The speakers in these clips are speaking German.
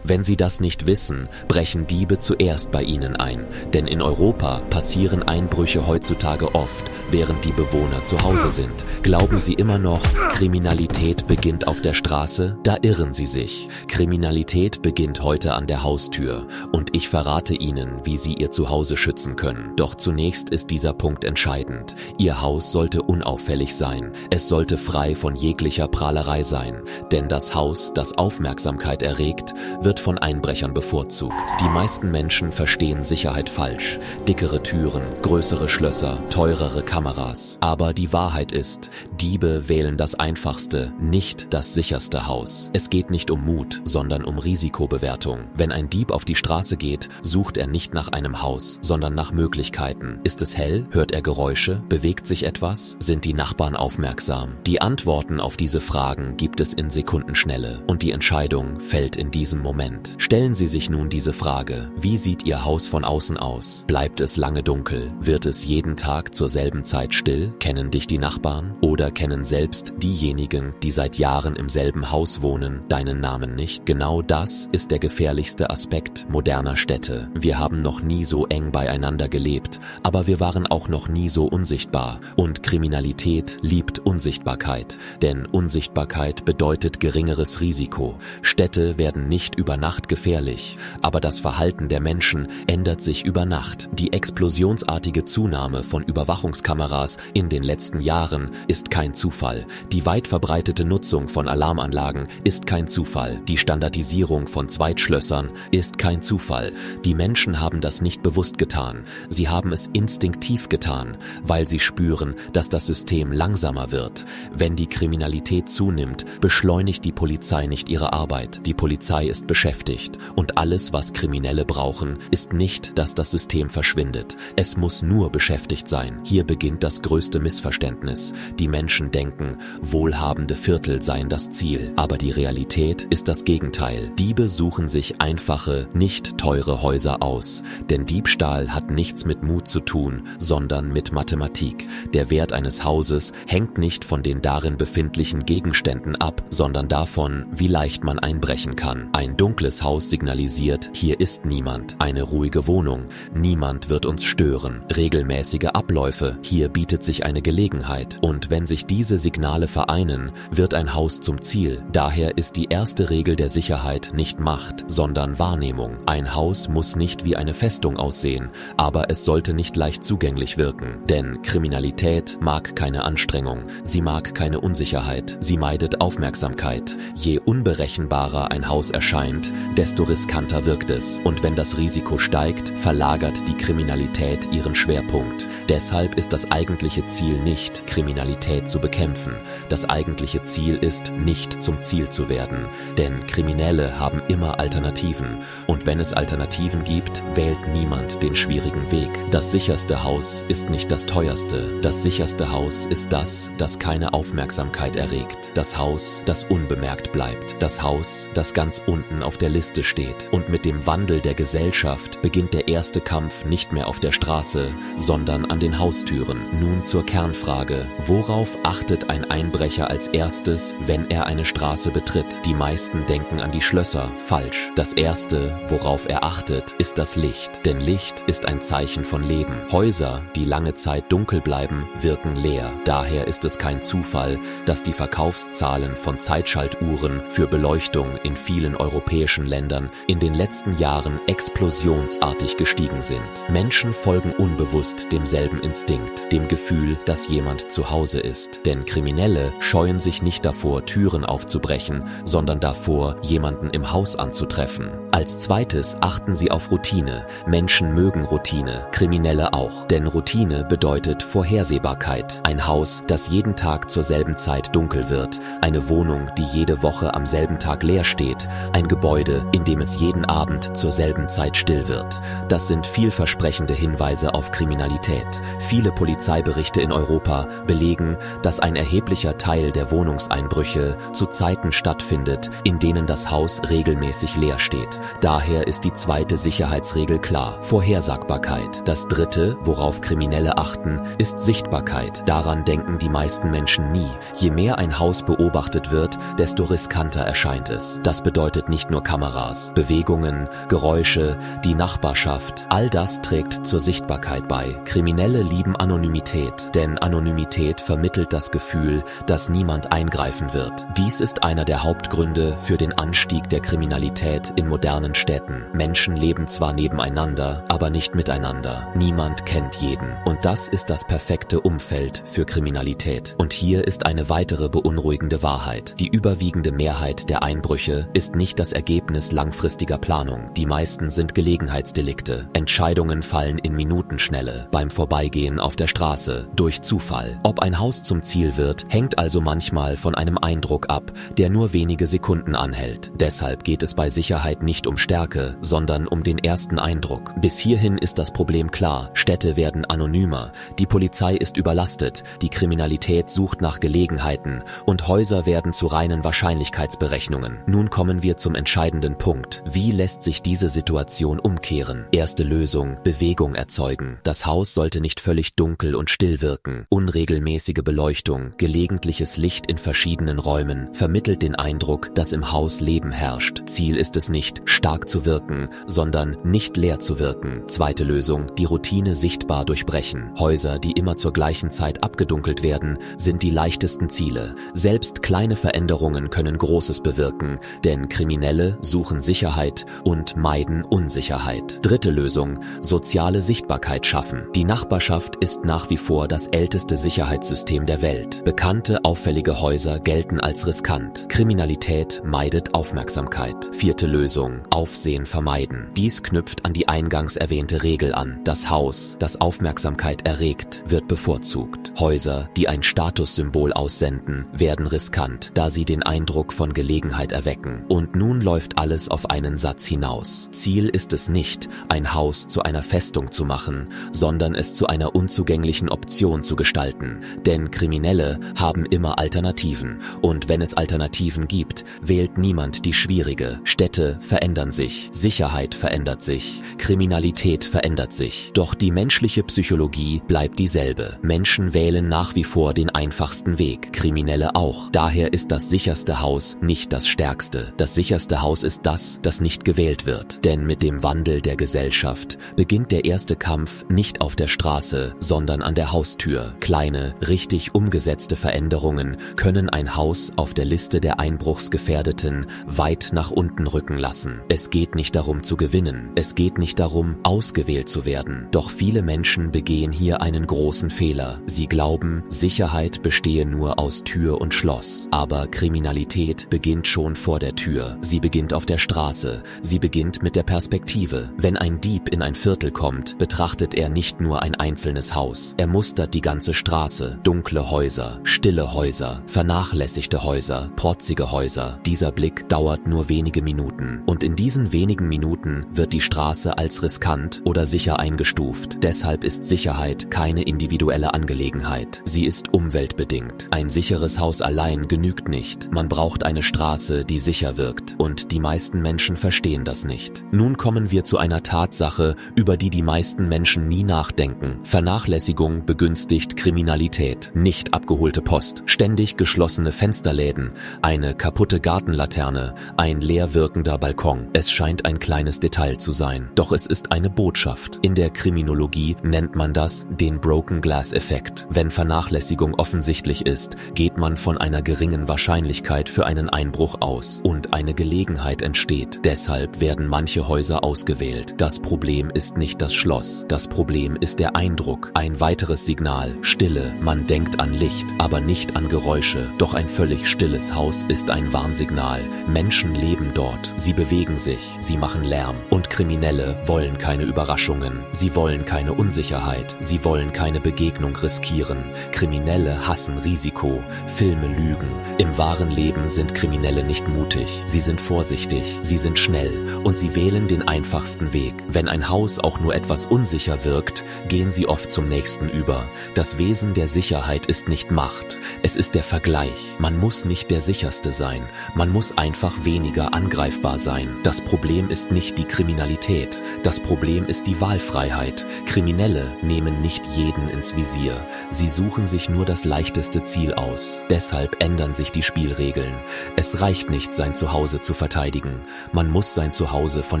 Wenn Sie das nicht wissen, brechen Diebe zuerst bei Ihnen ein. Denn in Europa passieren Einbrüche heutzutage oft, während die Bewohner zu Hause sind. Glauben Sie immer noch, Kriminalität beginnt auf der Straße? Da irren Sie sich. Kriminalität beginnt heute an der Haustür. Und ich verrate Ihnen, wie Sie Ihr Zuhause schützen können. Doch zunächst ist dieser Punkt entscheidend. Ihr Haus sollte unauffällig sein. Es sollte frei von jeglicher Prahlerei sein. Denn das Haus, das Aufmerksamkeit erregt, wird von Einbrechern bevorzugt. Die meisten Menschen verstehen Sicherheit falsch. Dickere Türen, größere Schlösser, teurere Kameras. Aber die Wahrheit ist, Diebe wählen das einfachste, nicht das sicherste Haus. Es geht nicht um Mut, sondern um Risikobewertung. Wenn ein Dieb auf die Straße geht, sucht er nicht nach einem Haus, sondern nach Möglichkeiten. Ist es hell? Hört er Geräusche? Bewegt sich etwas? Sind die Nachbarn aufmerksam? Die Antworten auf diese Fragen gibt es in Sekundenschnelle und die Entscheidung fällt in diesem Moment. Stellen Sie sich nun diese Frage: Wie sieht Ihr Haus von außen aus? Bleibt es lange dunkel? Wird es jeden Tag zur selben Zeit still? Kennen dich die Nachbarn? Oder kennen selbst diejenigen, die seit Jahren im selben Haus wohnen, deinen Namen nicht? Genau das ist der gefährlichste Aspekt moderner Städte. Wir haben noch nie so eng beieinander gelebt, aber wir waren auch noch nie so unsichtbar. Und Kriminalität liebt Unsichtbarkeit, denn Unsichtbarkeit bedeutet geringeres Risiko. Städte werden nicht über Nacht gefährlich, aber das Verhalten der Menschen ändert sich über Nacht. Die explosionsartige Zunahme von Überwachungskameras in den letzten Jahren ist kein Zufall. Die weit verbreitete Nutzung von Alarmanlagen ist kein Zufall. Die Standardisierung von Zweitschlössern ist kein Zufall. Die Menschen haben das nicht bewusst getan. Sie haben es instinktiv getan, weil sie spüren, dass das System langsamer wird. Wenn die Kriminalität zunimmt, beschleunigt die Polizei nicht ihre Arbeit. Die Polizei ist beschäftigt. Und alles, was Kriminelle brauchen, ist nicht, dass das System verschwindet. Es muss nur beschäftigt sein. Hier beginnt das größte Missverständnis. Die Menschen denken, wohlhabende Viertel seien das Ziel. Aber die Realität ist das Gegenteil. Diebe suchen sich einfache, nicht teure Häuser aus. Denn Diebstahl hat nichts mit Mut zu tun, sondern mit Mathematik. Der Wert eines Hauses hängt nicht von den darin befindlichen Gegenständen ab, sondern davon, wie leicht man einbrechen kann. Ein dunkles Haus signalisiert, hier ist niemand. Eine ruhige Wohnung, niemand wird uns stören. Regelmäßige Abläufe, hier bietet sich eine Gelegenheit. Und wenn sich diese Signale vereinen, wird ein Haus zum Ziel. Daher ist die erste Regel der Sicherheit nicht Macht, sondern Wahrnehmung. Ein Haus muss nicht wie eine Festung aussehen, aber es sollte nicht leicht zugänglich wirken. Denn Kriminalität mag keine Anstrengung, sie mag keine Unsicherheit, sie meidet Aufmerksamkeit. Je unberechenbarer ein Haus erscheint, desto riskanter wirkt es. Und wenn das Risiko steigt, verlagert die Kriminalität ihren Schwerpunkt. Deshalb ist das eigentliche Ziel nicht, Kriminalität zu bekämpfen. Das eigentliche Ziel ist, nicht zum Ziel zu werden. Denn Kriminelle haben immer Alternativen. Und wenn es Alternativen gibt, wählt niemand den schwierigen Weg. Das sicherste Haus ist nicht das teuerste. Das sicherste Haus ist das, das keine Aufmerksamkeit erregt. Das Haus, das unbemerkt bleibt. Das Haus, das ganz unten auf der Liste steht. Und mit dem Wandel der Gesellschaft beginnt der erste Kampf nicht mehr auf der Straße, sondern an den Haustüren. Nun zur Kernfrage: Worauf achtet ein Einbrecher als erstes, wenn er eine Straße betritt? Die meisten denken an die Schlösser. Falsch. Das Erste, worauf er achtet, ist das Licht. Denn Licht ist ein Zeichen von Leben. Häuser, die lange Zeit dunkel bleiben, wirken leer. Daher ist es kein Zufall, dass die Verkaufszahlen von Zeitschaltuhren für Beleuchtung in vielen europäischen Ländern in den letzten Jahren explosionsartig gestiegen sind. Menschen folgen unbewusst demselben Instinkt, dem Gefühl, dass jemand zu Hause ist. Denn Kriminelle scheuen sich nicht davor, Türen aufzubrechen, sondern davor, jemanden im Haus anzutreffen. Als zweites achten sie auf Routine. Menschen mögen Routine, Kriminelle auch. Denn Routine bedeutet Vorhersehbarkeit. Ein Haus, das jeden Tag zur selben Zeit dunkel wird. Eine Wohnung, die jede Woche am selben Tag leer steht. Ein Gebäude, in dem es jeden Abend zur selben Zeit still wird. Das sind vielversprechende Hinweise auf Kriminalität. Viele Polizeiberichte in Europa belegen, dass ein erheblicher Teil der Wohnungseinbrüche zu Zeiten stattfindet, in denen das Haus regelmäßig leer steht. Daher ist die zweite Sicherheitsregel klar: Vorhersagbarkeit. Das dritte, worauf Kriminelle achten, ist Sichtbarkeit. Daran denken die meisten Menschen nie. Je mehr ein Haus beobachtet wird, desto riskanter erscheint es. Das bedeutet nicht nur Kameras, Bewegungen, Geräusche, die Nachbarschaft. All das trägt zur Sichtbarkeit bei. Kriminelle lieben Anonymität, denn Anonymität vermittelt das Gefühl, dass niemand eingreifen wird. Dies ist einer der Hauptgründe für den Anstieg der Kriminalität in modernen Städten. Menschen leben zwar nebeneinander, aber nicht miteinander. Niemand kennt jeden. Und das ist das perfekte Umfeld für Kriminalität. Und hier ist eine weitere beunruhigende Wahrheit: Die überwiegende Mehrheit der Einbrüche ist nicht das Ergebnis langfristiger Planung. Die meisten sind Gelegenheitsdelikte. Entscheidungen fallen in Minutenschnelle, beim Vorbeigehen auf der Straße, durch Zufall. Ob ein Haus zum Ziel wird, hängt also manchmal von einem Eindruck ab, der nur wenige Sekunden anhält. Deshalb geht es bei Sicherheit nicht um Stärke, sondern um den ersten Eindruck. Bis hierhin ist das Problem klar: Städte werden anonymer, die Polizei ist überlastet, die Kriminalität sucht nach Gelegenheiten und Häuser werden zu reinen Wahrscheinlichkeitsberechnungen. Nun kommen wir zum entscheidenden Punkt: Wie lässt sich diese Situation umkehren? Erste Lösung: Bewegung erzeugen. Das Haus sollte nicht völlig dunkel und still wirken. Unregelmäßige Beleuchtung, gelegentliches Licht in verschiedenen Räumen vermittelt den Eindruck, dass im Haus Leben herrscht. Ziel ist es nicht, stark zu wirken, sondern nicht leer zu wirken. Zweite Lösung: Die Routine sichtbar durchbrechen. Häuser, die immer zur gleichen Zeit abgedunkelt werden, sind die leichtesten Ziele. Selbst kleine Veränderungen können Großes bewirken, denn Kriminelle suchen Sicherheit und meiden Unsicherheit. Dritte Lösung: Soziale Sichtbarkeit schaffen. Die Nachbarschaft ist nach wie vor das älteste Sicherheitssystem der Welt. Bekannte, auffällige Häuser gelten als riskant. Kriminalität meidet Aufmerksamkeit. Vierte Lösung: Aufsehen vermeiden. Dies knüpft an die eingangs erwähnte Regel an. Das Haus, das Aufmerksamkeit erregt, wird bevorzugt. Häuser, die ein Statussymbol aussenden, werden riskant, da sie den Eindruck von Gelegenheit erwecken. Und nun läuft alles auf einen Satz hinaus: Ziel ist es nicht, ein Haus zu einer Festung zu machen, sondern es zu einer unzugänglichen Option zu gestalten. Denn Kriminelle haben immer Alternativen. Und wenn es Alternativen gibt, wählt niemand die schwierige. Städte verändern sich, Sicherheit verändert sich, Kriminalität verändert sich. Doch die menschliche Psychologie bleibt dieselbe. Menschen wählen nach wie vor den einfachsten Weg, Kriminelle auch. Daher ist das sicherste Haus nicht das stärkste. Das sicherste Haus ist das, das nicht gewählt wird. Denn mit dem Wandel der Gesellschaft beginnt der erste Kampf nicht auf der Straße, sondern an der Haustür. Kleine, richtig umgesetzte Veränderungen können ein Haus auf der Liste der Einbruchsgefährdeten weit nach unten rücken lassen. Es geht nicht darum zu gewinnen, es geht nicht darum, ausgewählt zu werden. Doch viele Menschen begehen hier einen großen Fehler. Sie glauben, Sicherheit bestehe nur aus Tür und Schloss. Aber Kriminalität beginnt schon vor der Tür. Sie beginnt auf der Straße. Sie beginnt mit der Perspektive. Wenn ein Dieb in ein Viertel kommt, betrachtet er nicht nur ein einzelnes Haus. Er mustert die ganze Straße. Dunkle Häuser, stille Häuser, vernachlässigte Häuser, protzige Häuser. Dieser Blick dauert nur wenige Minuten. Und in diesen wenigen Minuten wird die Straße als riskant oder sicher eingestuft. Deshalb ist Sicherheit keine individuelle Angelegenheit. Sie ist umweltbedingt. Ein sicheres Haus allein genügt nicht. Man braucht eine Straße, die sicher wirkt. Und die meisten Menschen verstehen das nicht. Nun kommen wir zu einer Tatsache, über die die meisten Menschen nie nachdenken. Vernachlässigung begünstigt Kriminalität. Nicht abgeholte Post, ständig geschlossene Fensterläden, eine kaputte Gartenlaterne, ein leer wirkender Balkon. Es scheint ein kleines Detail zu sein, doch es ist eine Botschaft. In der Kriminologie nennt man das den Broken Glass Effekt. Wenn Vernachlässigung offensichtlich ist, geht man von einer geringen Wahrscheinlichkeit für einen Einbruch aus und eine Gelegenheit entsteht. Deshalb werden manche Häuser ausgewählt. Das Problem ist nicht das Schloss. Das Problem ist der Eindruck. Ein weiteres Signal: Stille. Man denkt an Licht, aber nicht an Geräusche. Doch ein völlig stilles Haus ist ein Warnsignal. Menschen leben dort. Sie bewegen sich. Sie machen Lärm. Und Kriminelle wollen keine Überraschungen. Sie wollen keine Unsicherheit. Sie wollen keine Begegnung riskieren. Kriminelle hassen Risiko. Risiko, Filme lügen. Im wahren Leben sind Kriminelle nicht mutig, sie sind vorsichtig, sie sind schnell und sie wählen den einfachsten Weg. Wenn ein Haus auch nur etwas unsicher wirkt, gehen sie oft zum nächsten über. Das Wesen der Sicherheit ist nicht Macht, es ist der Vergleich. Man muss nicht der sicherste sein, man muss einfach weniger angreifbar sein. Das Problem ist nicht die Kriminalität, das Problem ist die Wahlfreiheit. Kriminelle nehmen nicht jeden ins Visier, sie suchen sich nur das leichteste Ziel aus. Deshalb ändern sich die Spielregeln. Es reicht nicht, sein Zuhause zu verteidigen, man muss sein Zuhause von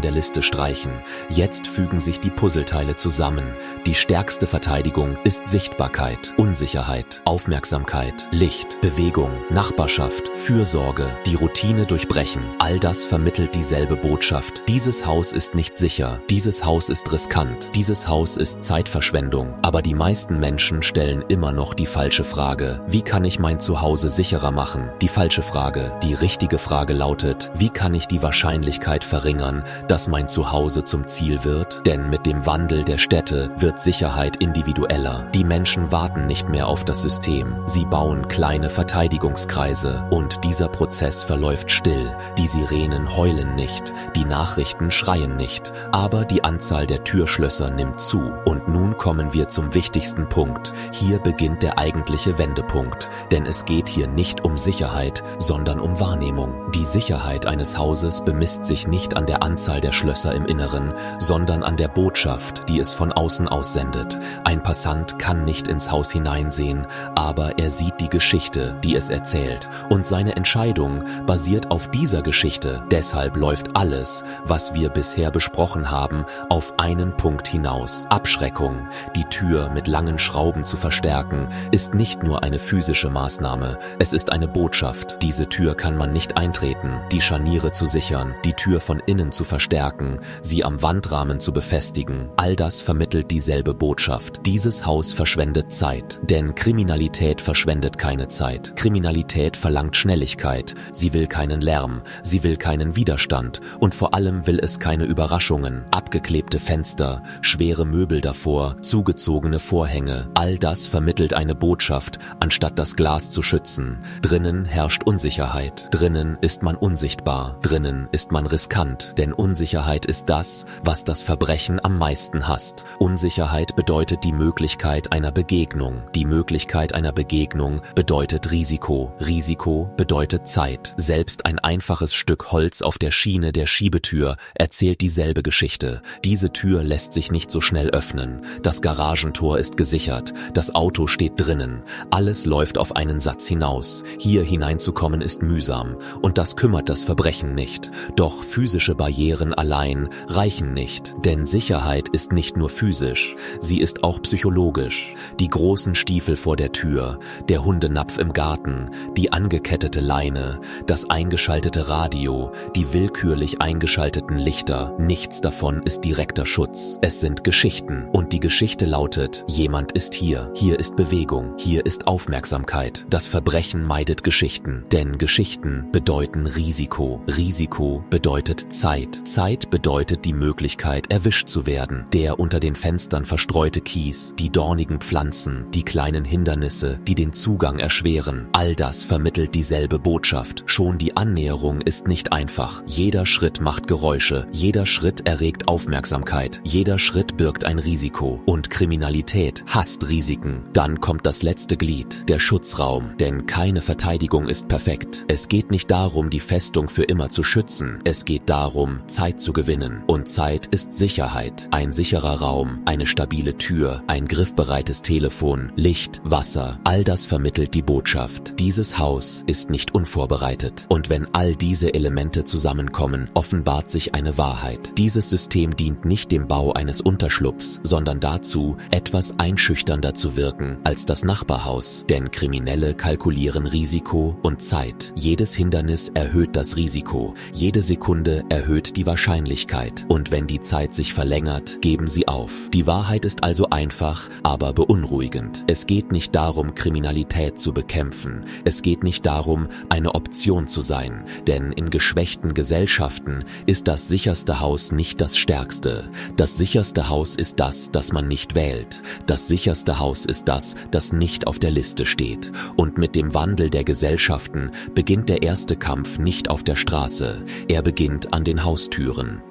der Liste streichen. Jetzt fügen sich die Puzzleteile zusammen. Die stärkste Verteidigung ist Sichtbarkeit, Unsicherheit, Aufmerksamkeit, Licht, Bewegung, Nachbarschaft, Fürsorge, die Routine durchbrechen. All das vermittelt dieselbe Botschaft. Dieses Haus ist nicht sicher, dieses Haus ist riskant, dieses Haus ist Zeitverschwendung. Aber die meisten Menschen stellen immer noch die falsche Frage: Wie kann ich mein Zuhause sicherer machen? Die falsche Frage. Die richtige Frage lautet: Wie kann ich die Wahrscheinlichkeit verringern, dass mein Zuhause zum Ziel wird? Denn mit dem Wandel der Städte wird Sicherheit individueller. Die Menschen warten nicht mehr auf das System. Sie bauen kleine Verteidigungskreise und dieser Prozess verläuft still. Die Sirenen heulen nicht, die Nachrichten schreien nicht, aber die Anzahl der Türschlösser nimmt zu. Und nun kommen wir zum wichtigsten Punkt. Hier beginnt der eigentliche Wendepunkt, denn es geht hier nicht um Sicherheit, sondern um Wahrnehmung. Die Sicherheit eines Hauses bemisst sich nicht an der Anzahl der Schlösser im Inneren, sondern an der Botschaft, die es von außen aussendet. Ein Passant kann nicht ins Haus hineinsehen, aber er sieht die Geschichte, die es erzählt, und seine Entscheidung basiert auf dieser Geschichte. Deshalb läuft alles, was wir bisher besprochen haben, auf einen Punkt hinaus: Abschreckung. Die Tür mit langen Schrauben zu verstärken, ist nicht nur eine physische Maßnahme, es ist eine Botschaft. Diese Tür kann man nicht eintreten. Die Scharniere zu sichern, die Tür von innen zu verstärken, sie am Wandrahmen zu befestigen, all das vermittelt dieselbe Botschaft. Dieses Haus verschwendet Zeit, denn Kriminalität verschwendet keine Zeit. Kriminalität verlangt Schnelligkeit, sie will keinen Lärm, sie will keinen Widerstand und vor allem will es keine Überraschungen. Abgeklebte Fenster, schwere Möbel davor, zugezogene Vorhänge, all das vermittelt eine Botschaft, anstatt das Glas zu schützen. Drinnen herrscht Unsicherheit, drinnen ist man unsichtbar, drinnen ist man riskant, denn Unsicherheit ist das, was das Verbrechen am meisten hasst. Unsicherheit bedeutet die Möglichkeit einer Begegnung. Die Möglichkeit einer Begegnung bedeutet Risiko. Risiko bedeutet Zeit. Selbst ein einfaches Stück Holz auf der Schiene der Schiebetür erzählt dieselbe Geschichte. Diese Tür lässt sich nicht so schnell öffnen. Das Garagentor ist gesichert. Das Auto steht drinnen. Alles läuft auf einen Satz hinaus. Hier hineinzukommen ist mühsam. Und das kümmert das Verbrechen nicht. Doch physische Barrieren allein reichen nicht. Denn Sicherheit ist nicht nur physisch, sie ist auch psychologisch. Die großen Stiefel vor der Tür, der Hundenapf im Garten, die angekettete Leine, das eingeschaltete Radio, die willkürlich eingeschalteten Lichter, nichts davon ist direkter Schutz. Es sind Geschichten und die Geschichte lautet: Jemand ist hier, hier ist Bewegung, hier ist Aufmerksamkeit. Das Verbrechen meidet Geschichten, denn Geschichten bedeuten Risiko. Risiko bedeutet Zeit. Zeit bedeutet die Möglichkeit, erwischt zu werden. Der unter den Fenstern verstreute Kies, die dornigen Pflanzen, die kleinen Hindernisse, die den Zugang erschweren. All das vermittelt dieselbe Botschaft. Schon die Annäherung ist nicht einfach. Jeder Schritt macht Geräusche, jeder Schritt erregt Aufmerksamkeit, jeder Schritt birgt ein Risiko. Und Kriminalität hasst Risiken. Dann kommt das letzte Glied, der Schutzraum. Denn keine Verteidigung ist perfekt. Es geht nicht darum, die Festung für immer zu schützen. Es geht darum, Zeit zu gewinnen. Und Zeit ist Sicherheit. Ein sicherer Raum, eine stabile Tür, ein griffbereites Telefon, Licht, Wasser. All das vermittelt die Botschaft: Dieses Haus ist nicht unvorbereitet. Und wenn all diese Elemente zusammenkommen, offenbart sich eine Wahrheit. Dieses System dient nicht dem Bau eines Unterschlupfs, sondern dazu, etwas einschüchternder zu wirken als das Nachbarhaus. Denn Kriminelle kalkulieren Risiko und Zeit. Jedes Hindernis erhöht das Risiko. Jede Sekunde erhöht die Wahrscheinlichkeit. Und wenn die Zeit sich verlängert, geben sie auf. Die Wahrheit ist also einfach, aber beunruhigend. Es geht nicht darum, Kriminalität zu bekämpfen. Es geht nicht darum, eine Option zu sein. Denn in geschwächten Gesellschaften ist das sicherste Haus nicht das stärkste. Das sicherste Haus ist das, das man nicht wählt. Das sicherste Haus ist das, das nicht auf der Liste steht. geht. Und mit dem Wandel der Gesellschaften beginnt der erste Kampf nicht auf der Straße, er beginnt an den Haustüren.